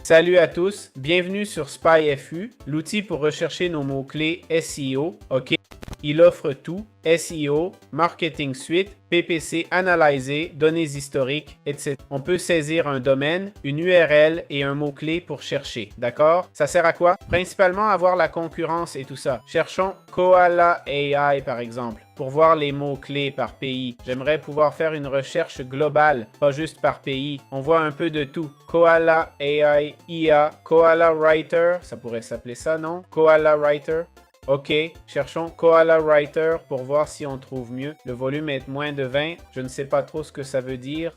Salut à tous, bienvenue sur SpyFU, l'outil pour rechercher nos mots-clés SEO, ok? Il offre tout, SEO, Marketing Suite, PPC analysé, données historiques, etc. On peut saisir un domaine, une URL et un mot-clé pour chercher, d'accord? Ça sert à quoi? Principalement à voir la concurrence et tout ça. Cherchons Koala AI par exemple, pour voir les mots-clés par pays. J'aimerais pouvoir faire une recherche globale, pas juste par pays. On voit un peu de tout. Koala AI, IA, Koala Writer, ça pourrait s'appeler ça, non? Koala Writer. Ok, cherchons Koala Writer pour voir si on trouve mieux. Le volume est moins de 20. Je ne sais pas trop ce que ça veut dire.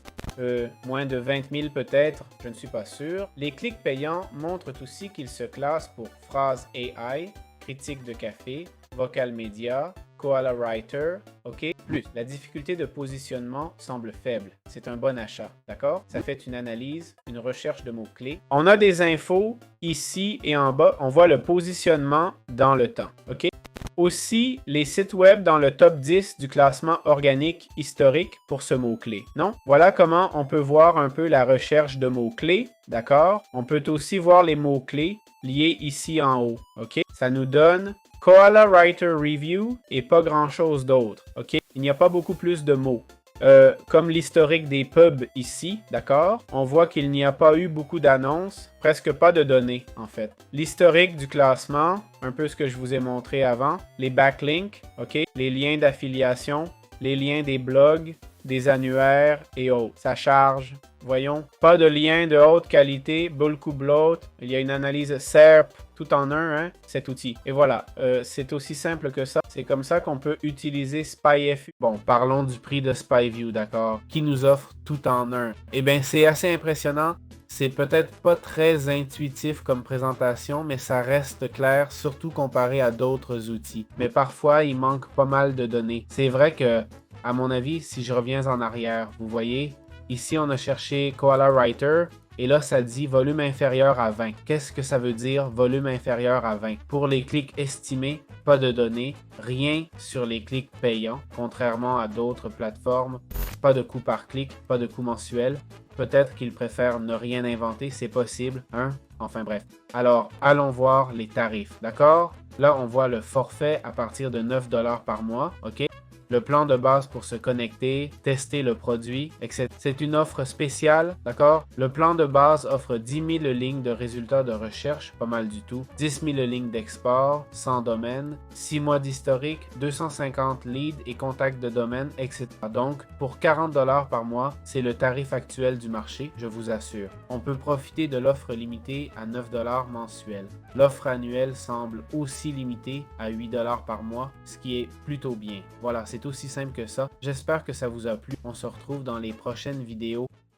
Moins de 20 000 peut-être. Je ne suis pas sûr. Les clics payants montrent aussi qu'ils se classent pour Phrase AI, Critique de café, Vocal Media, Koala Writer, ok? Plus, la difficulté de positionnement semble faible. C'est un bon achat, d'accord? Ça fait une analyse, une recherche de mots-clés. On a des infos ici et en bas. On voit le positionnement dans le temps, ok? Aussi, les sites web dans le top 10 du classement organique historique pour ce mot-clé, non? Voilà comment on peut voir un peu la recherche de mots-clés, d'accord? On peut aussi voir les mots-clés liés ici en haut, ok? Ça nous donne Koala Writer Review et pas grand-chose d'autre, ok? Il n'y a pas beaucoup plus de mots. Comme l'historique des pubs ici, d'accord? On voit qu'il n'y a pas eu beaucoup d'annonces, presque pas de données en fait. L'historique du classement, un peu ce que je vous ai montré avant, les backlinks, ok? Les liens d'affiliation, les liens des blogs, des annuaires et autres. Ça charge. Voyons, pas de lien de haute qualité, beaucoup bloat. Il y a une analyse SERP, tout en un, hein, cet outil. Et voilà, c'est aussi simple que ça. C'est comme ça qu'on peut utiliser SpyFU. Bon, parlons du prix de SpyView, d'accord, qui nous offre tout en un. Eh bien, c'est assez impressionnant. C'est peut-être pas très intuitif comme présentation, mais ça reste clair, surtout comparé à d'autres outils. Mais parfois, il manque pas mal de données. C'est vrai que, à mon avis, si je reviens en arrière, vous voyez, ici, on a cherché Koala Writer et là, ça dit volume inférieur à 20. Qu'est-ce que ça veut dire, volume inférieur à 20? Pour les clics estimés, pas de données, rien sur les clics payants, contrairement à d'autres plateformes. Pas de coût par clic, pas de coût mensuel. Peut-être qu'ils préfèrent ne rien inventer, c'est possible, hein? Enfin bref. Alors, allons voir les tarifs, d'accord? Là, on voit le forfait à partir de 9 $ par mois, ok? Le plan de base pour se connecter, tester le produit, etc. C'est une offre spéciale, d'accord? Le plan de base offre 10 000 lignes de résultats de recherche, pas mal du tout, 10 000 lignes d'export, 100 domaines, 6 mois d'historique, 250 leads et contacts de domaine, etc. Donc, pour 40 $ par mois, c'est le tarif actuel du marché, je vous assure. On peut profiter de l'offre limitée à 9 $ mensuel. L'offre annuelle semble aussi limitée à 8 $ par mois, ce qui est plutôt bien. Voilà, c'est aussi simple que ça. J'espère que ça vous a plu. On se retrouve dans les prochaines vidéos.